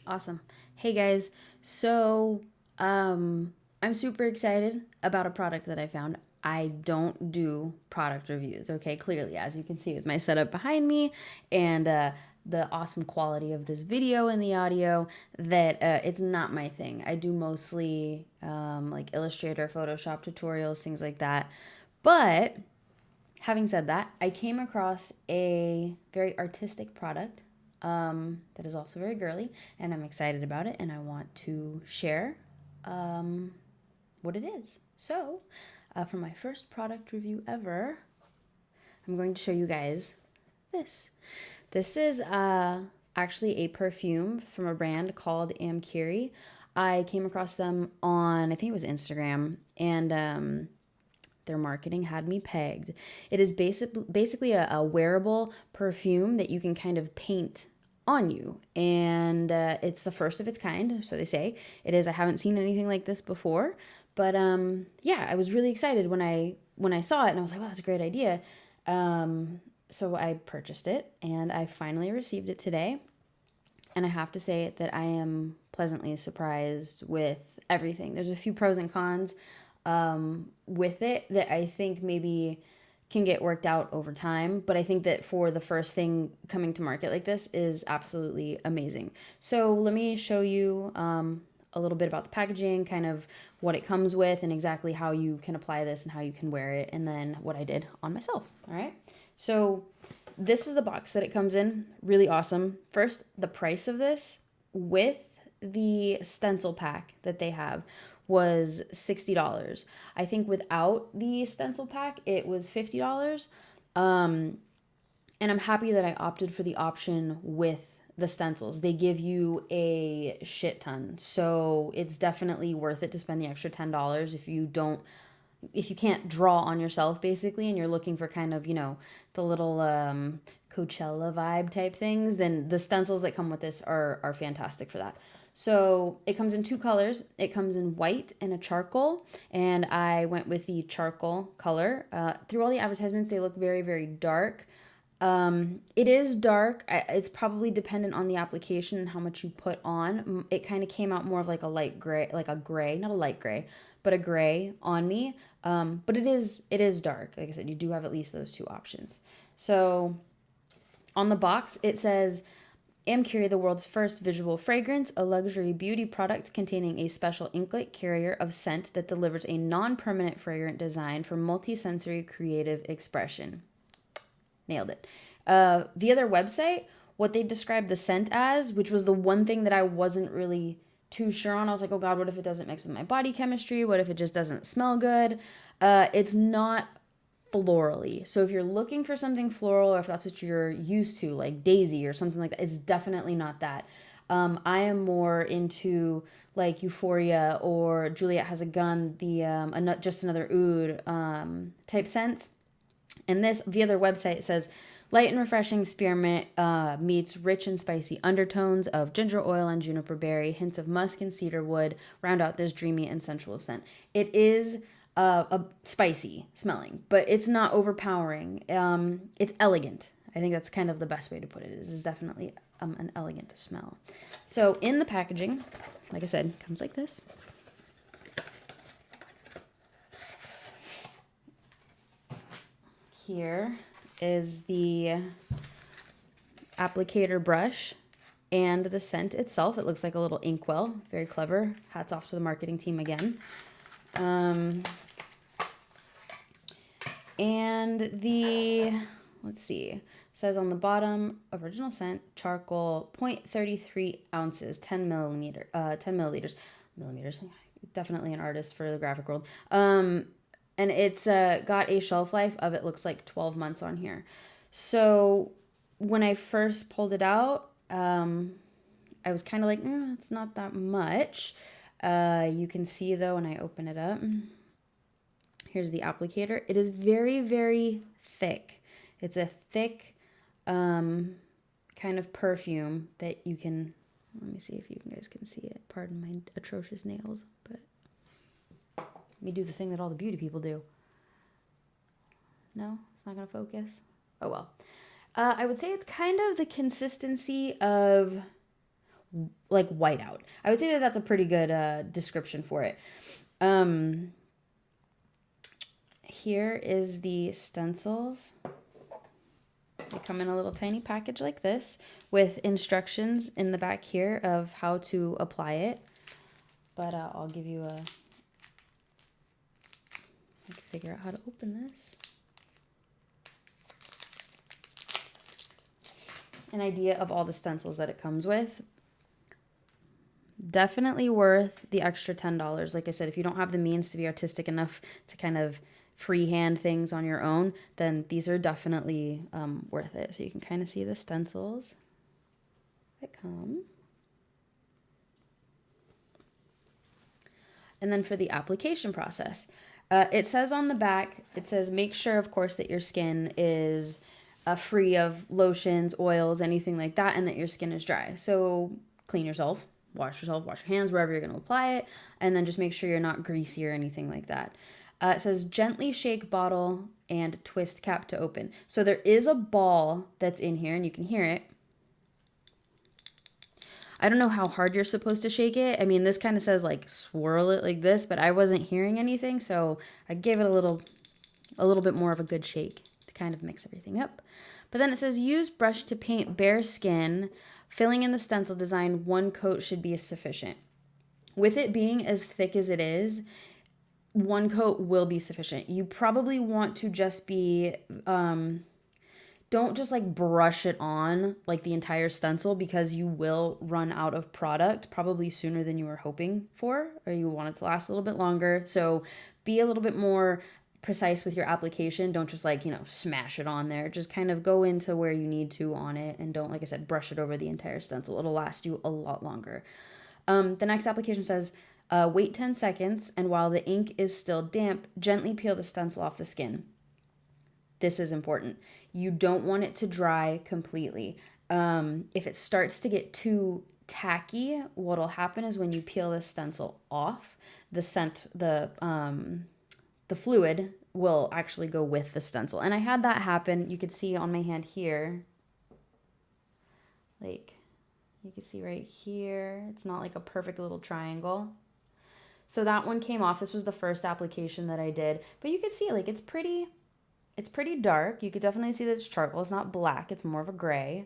Awesome. Hey guys. So, I'm super excited about a product that I found. I don't do product reviews, okay? Clearly, as you can see with my setup behind me and the awesome quality of this video and the audio, that it's not my thing. I do mostly like Illustrator, Photoshop tutorials, things like that. But having said that, I came across a very artistic product that is also very girly, and I'm excited about it, and I want to share um, what it is. So, for my first product review ever, I'm going to show you guys this. This is actually a perfume from a brand called Amkiri. I came across them on, I think it was Instagram, and their marketing had me pegged. It is basically a wearable perfume that you can kind of paint on you, and it's the first of its kind, so they say. It is. I haven't seen anything like this before, but yeah, I was really excited when I saw it, and I was like, "Wow, that's a great idea." So I purchased it, and I finally received it today. And I have to say that I am pleasantly surprised with everything. There's a few pros and cons with it that I think maybe can get worked out over time. But I think that for the first thing coming to market like this is absolutely amazing. So let me show you a little bit about the packaging, kind of what it comes with, and exactly how you can apply this and how you can wear it, and then what I did on myself. All right. So this is the box that it comes in. Really awesome. First, the price of this with the stencil pack that they have was $60. I think without the stencil pack, it was $50. Um, and I'm happy that I opted for the option with the stencils. They give you a shit ton. So it's definitely worth it to spend the extra $10 if you can't draw on yourself basically and you're looking for kind of, the little Coachella vibe type things, then the stencils that come with this are fantastic for that. So it comes in two colors. It comes in white and a charcoal, and I went with the charcoal color. Through all the advertisements, they look very, very dark. It is dark. It's probably dependent on the application and how much you put on. It kind of came out more of like a light gray, like a gray, not a light gray, but a gray on me. But it is dark. Like I said, you do have at least those two options. So on the box, it says Amkiri, the world's first visual fragrance, a luxury beauty product containing a special inklet carrier of scent that delivers a non-permanent fragrant design for multi-sensory creative expression. Nailed it. Via their website, what they described the scent as, which was the one thing that I wasn't really too sure on. I was like, oh God, what if it doesn't mix with my body chemistry? What if it just doesn't smell good? It's not florally. So if you're looking for something floral, or if that's what you're used to, like daisy or something like that, it's definitely not that. I am more into like Euphoria or Juliet Has a Gun, the just another oud type scents. And this, via their website, says light and refreshing spearmint meets rich and spicy undertones of ginger oil and juniper berry, hints of musk and cedar wood round out this dreamy and sensual scent. It is a spicy smelling, but it's not overpowering. It's elegant. I think that's kind of the best way to put it. It is definitely an elegant smell. So in the packaging, like I said, comes like this. Here is the applicator brush and the scent itself. It looks like a little inkwell. Very clever. Hats off to the marketing team again. And let's see, says on the bottom, original scent, charcoal, 0.33 ounces, 10 milliliters. Millimeters. Definitely an artist for the graphic world. And it's got a shelf life of, it looks like 12 months on here. So when I first pulled it out, I was kind of like, it's not that much. You can see though when I open it up, here's the applicator. It is very, very thick. It's a thick kind of perfume that you can, let me see if you guys can see it. Pardon my atrocious nails, but let me do the thing that all the beauty people do. No, it's not going to focus. Oh, well. I would say it's kind of the consistency of like whiteout. I would say that that's a pretty good description for it. Here is the stencils. They come in a little tiny package like this with instructions in the back here of how to apply it. But I'll give you a... I can figure out how to open this. An idea of all the stencils that it comes with. Definitely worth the extra $10. Like I said, if you don't have the means to be artistic enough to kind of freehand things on your own, then these are definitely worth it. So you can kind of see the stencils that come. And then for the application process, it says on the back, it says make sure, of course, that your skin is free of lotions, oils, anything like that, and that your skin is dry. So clean yourself, wash your hands wherever you're going to apply it, and then just make sure you're not greasy or anything like that. It says gently shake bottle and twist cap to open. So there is a ball that's in here, and you can hear it. I don't know how hard you're supposed to shake it. I mean, this kind of says like swirl it like this, but I wasn't hearing anything, so I gave it a little bit more of a good shake to kind of mix everything up. But then it says use brush to paint bare skin. Filling in the stencil design, 1 coat should be sufficient. With it being as thick as it is, 1 coat will be sufficient. You probably want to just be, don't just like brush it on like the entire stencil, because you will run out of product probably sooner than you were hoping for, or you want it to last a little bit longer. So be a little bit more precise with your application. Don't just like, smash it on there. Just kind of go into where you need to on it, and don't, like I said, brush it over the entire stencil. It'll last you a lot longer. The next application says, wait 10 seconds, and while the ink is still damp, gently peel the stencil off the skin. This is important. You don't want it to dry completely. If it starts to get too tacky, what'll happen is when you peel the stencil off, the fluid will actually go with the stencil. And I had that happen. You could see on my hand here, like you can see right here, it's not like a perfect little triangle. So that one came off. This was the first application that I did, but you can see like it's pretty dark. You could definitely see that it's charcoal. It's not black. It's more of a gray.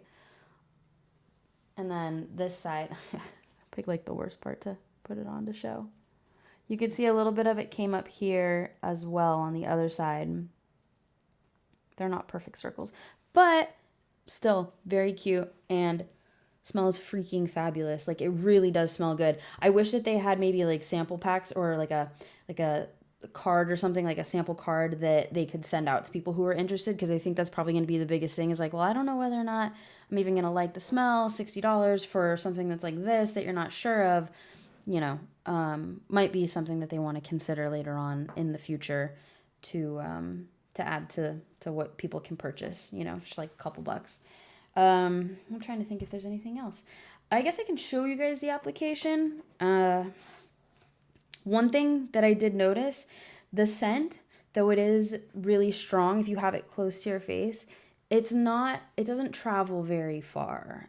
And then this side, I picked like the worst part to put it on to show. You could see a little bit of it came up here as well on the other side. They're not perfect circles, but still very cute and smells freaking fabulous. Like it really does smell good. I wish that they had maybe like sample packs or like a card or something, like a sample card that they could send out to people who are interested, because I think that's probably going to be the biggest thing, is like, well, I don't know whether or not I'm even going to like the smell. $60 for something that's like this that you're not sure of, might be something that they want to consider later on in the future to add to what people can purchase, just like a couple bucks. I'm trying to think if there's anything else. I guess I can show you guys the application. One thing that I did notice, the scent, though it is really strong if you have it close to your face, it doesn't travel very far,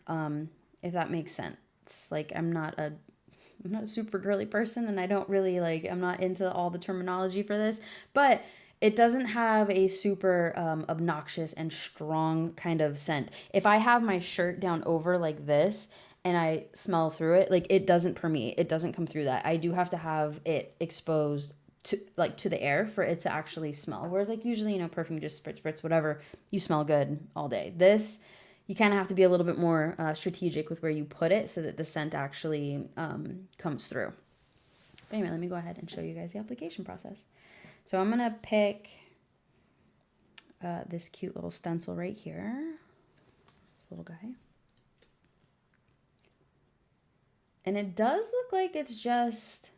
if that makes sense. Like I'm not a super girly person, and I don't really I'm not into all the terminology for this, but it doesn't have a super obnoxious and strong kind of scent. If I have my shirt down over like this and I smell through it, like it doesn't permeate. It doesn't come through that. I do have to have it exposed to the air for it to actually smell. Whereas like usually, perfume just spritz, whatever, you smell good all day. This, you kind of have to be a little bit more strategic with where you put it so that the scent actually comes through. But anyway, let me go ahead and show you guys the application process. So I'm going to pick this cute little stencil right here. This little guy. And it does look like it's just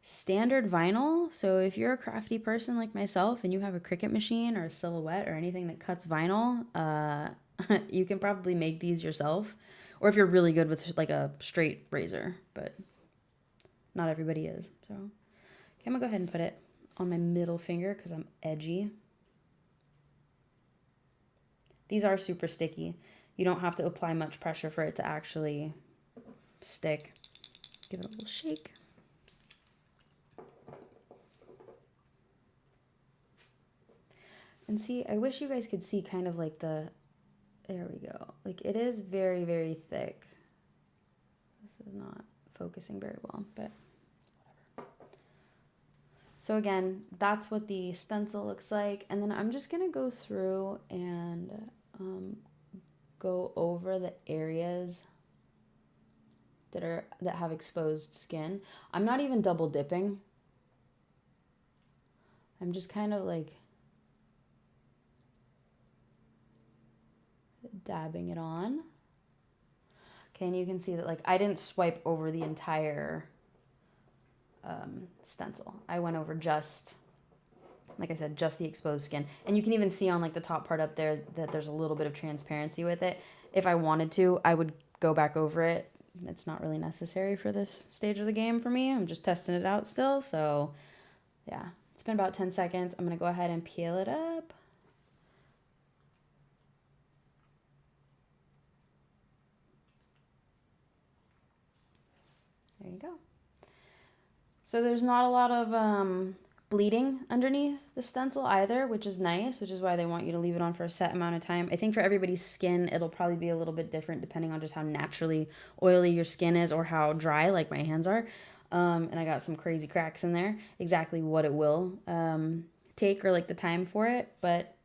standard vinyl. So if you're a crafty person like myself and you have a Cricut machine or a Silhouette or anything that cuts vinyl, you can probably make these yourself. Or if you're really good with like a straight razor, but not everybody is. So okay, I'm gonna go ahead and put it on my middle finger because I'm edgy. These are super sticky. You don't have to apply much pressure for it to actually stick. Give it a little shake. And see, I wish you guys could see kind of like the, there we go. Like it is very, very thick. This is not focusing very well, but whatever. So again, that's what the stencil looks like. And then I'm just gonna go through and go over the areas that have exposed skin. I'm not even double dipping. I'm just kind of like dabbing it on. Okay, and you can see that like I didn't swipe over the entire stencil. I went over just, like I said, just the exposed skin. And you can even see on like the top part up there that there's a little bit of transparency with it. If I wanted to, I would go back over it. It's not really necessary for this stage of the game for me. I'm just testing it out still. So yeah, it's been about 10 seconds. I'm going to go ahead and peel it up. There you go. So there's not a lot of bleeding underneath the stencil either, which is nice, which is why they want you to leave it on for a set amount of time. I think for everybody's skin, it'll probably be a little bit different depending on just how naturally oily your skin is or how dry, like my hands are. And I got some crazy cracks in there. Exactly what it will take or like the time for it, but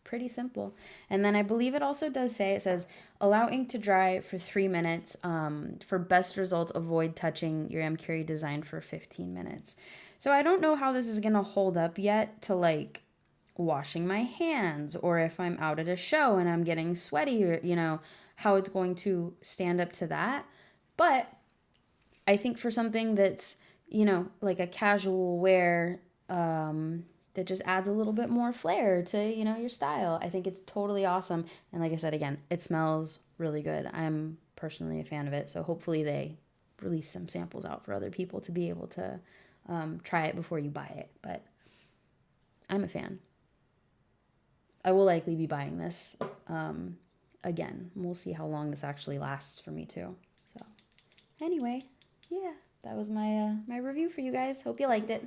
pretty simple. And then I believe it also does say, it says, allow ink to dry for 3 minutes. For best results, avoid touching your Amkiri design for 15 minutes. So I don't know how this is going to hold up yet to like washing my hands, or if I'm out at a show and I'm getting sweaty, or, you know, how it's going to stand up to that. But I think for something that's, you know, like a casual wear, that just adds a little bit more flair to, you know, your style, I think it's totally awesome. And like I said, again, it smells really good. I'm personally a fan of it. So hopefully they release some samples out for other people to be able to try it before you buy it. But I'm a fan. I will likely be buying this again. We'll see how long this actually lasts for me too. So anyway, yeah, that was my my review for you guys. Hope you liked it.